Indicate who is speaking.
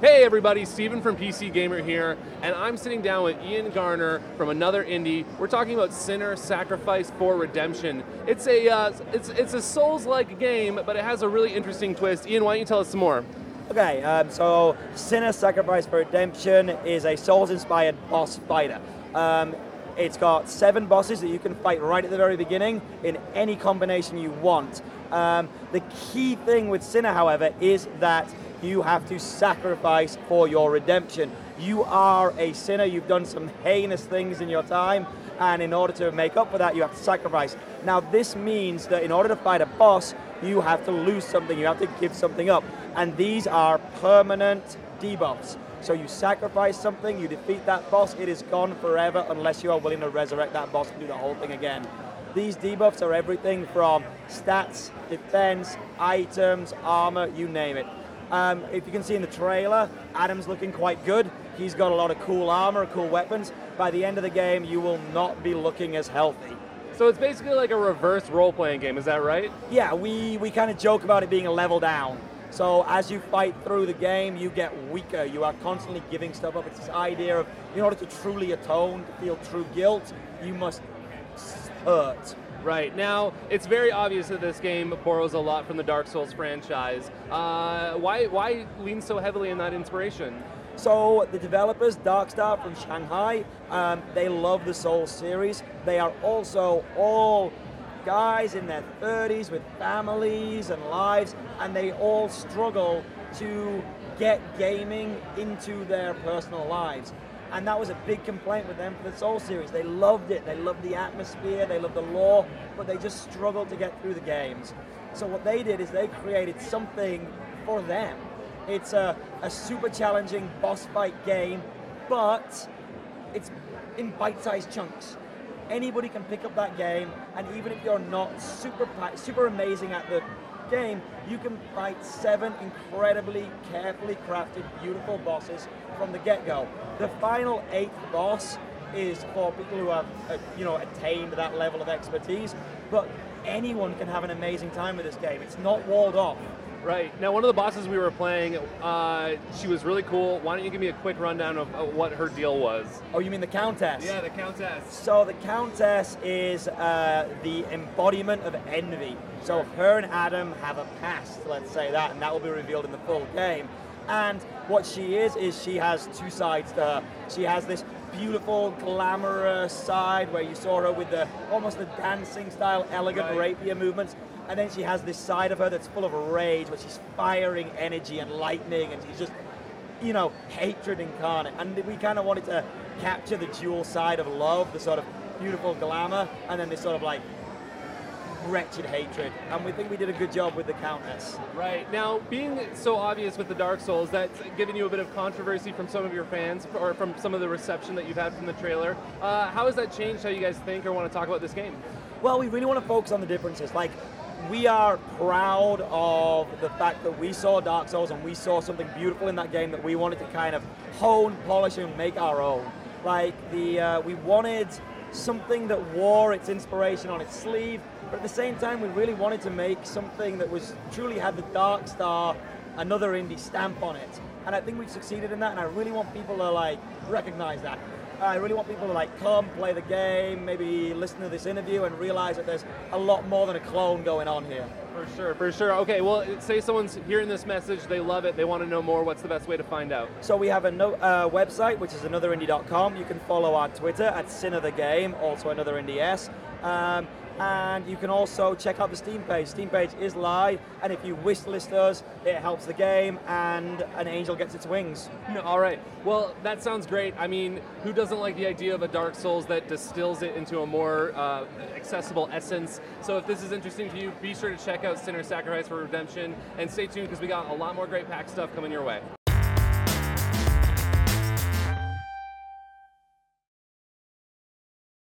Speaker 1: Hey everybody, Steven from PC Gamer here, and I'm sitting down with Iain Garner from another indie. We're talking about Sinner: Sacrifice for Redemption. It's a Souls-like game, but it has a really interesting twist. Iain, why don't you tell us some more?
Speaker 2: Okay, so Sinner: Sacrifice for Redemption is a Souls-inspired boss fighter. It's got 7 bosses that you can fight right at the very beginning in any combination you want. The key thing with Sinner, however, is that you have to sacrifice for your redemption. You are a sinner, you've done some heinous things in your time, and in order to make up for that, you have to sacrifice. Now, this means that in order to fight a boss, you have to lose something, you have to give something up. And these are permanent debuffs. So you sacrifice something, you defeat that boss, it is gone forever unless you are willing to resurrect that boss and do the whole thing again. These debuffs are everything from stats, defense, items, armor, you name it. If you can see in the trailer, Adam's looking quite good. He's got a lot of cool armor, cool weapons. By the end of the game, you will not be looking as healthy.
Speaker 1: So it's basically like a reverse role-playing game, is that right?
Speaker 2: Yeah, we kind of joke about it being a level down. So as you fight through the game, you get weaker. You are constantly giving stuff up. It's this idea of, in order to truly atone, to feel true guilt, you must hurt.
Speaker 1: Right. Now, it's very obvious that this game borrows a lot from the Dark Souls franchise. Why lean so heavily in that inspiration?
Speaker 2: So the developers, Darkstar from Shanghai, they love the Souls series. They are also all guys in their 30s with families and lives, and they all struggle to get gaming into their personal lives. And that was a big complaint with them for the Souls series. They loved it, they loved the atmosphere, they loved the lore, but they just struggled to get through the games. So what they did is they created something for them. It's a super challenging boss fight game, but it's in bite-sized chunks. Anybody can pick up that game, and even if you're not super amazing at the game, you can fight 7 incredibly carefully crafted, beautiful bosses from the get-go. The final 8th boss is for people who have, attained that level of expertise, but anyone can have an amazing time with this game. It's not walled off.
Speaker 1: Right. Now, one of the bosses we were playing, she was really cool. Why don't you give me a quick rundown of what her deal was?
Speaker 2: Oh, you mean the Countess?
Speaker 1: Yeah, the Countess.
Speaker 2: So the Countess is the embodiment of envy. So her and Adam have a past, let's say that, and that will be revealed in the full game. And what she is she has 2 sides to her. She has this beautiful, glamorous side where you saw her with almost the dancing style, elegant rapier movements. And then she has this side of her that's full of rage, where she's firing energy and lightning, and she's just, hatred incarnate. And we kind of wanted to capture the dual side of love, the sort of beautiful glamour, and then this sort of like wretched hatred. And we think we did a good job with the Countess.
Speaker 1: Right. Now, being so obvious with the Dark Souls, that's given you a bit of controversy from some of your fans, or from some of the reception that you've had from the trailer. How has that changed how you guys think or want to talk about this game?
Speaker 2: Well, we really want to focus on the differences. Like, we are proud of the fact that we saw Dark Souls and we saw something beautiful in that game that we wanted to kind of hone, polish, and make our own. Like, we wanted something that wore its inspiration on its sleeve, but at the same time, we really wanted to make something that truly had the Darkstar, another indie stamp on it. And I think we've succeeded in that, and I really want people to recognize that. I really want people to come, play the game, maybe listen to this interview and realize that there's a lot more than a clone going on here.
Speaker 1: For sure. Okay, well, say someone's hearing this message, they love it, they want to know more, what's the best way to find out?
Speaker 2: So we have a website, which is anotheringdie.com. You can follow our Twitter at SinnerTheGame, also AnotherIndieS. And you can also check out the Steam page. Steam page is live, and if you wishlist us, it helps the game, and an angel gets its wings.
Speaker 1: All right. Well, that sounds great. I mean, who doesn't like the idea of a Dark Souls that distills it into a more accessible essence? So if this is interesting to you, be sure to check out Sinner: Sacrifice for Redemption, and stay tuned because we got a lot more great PAX stuff coming your way.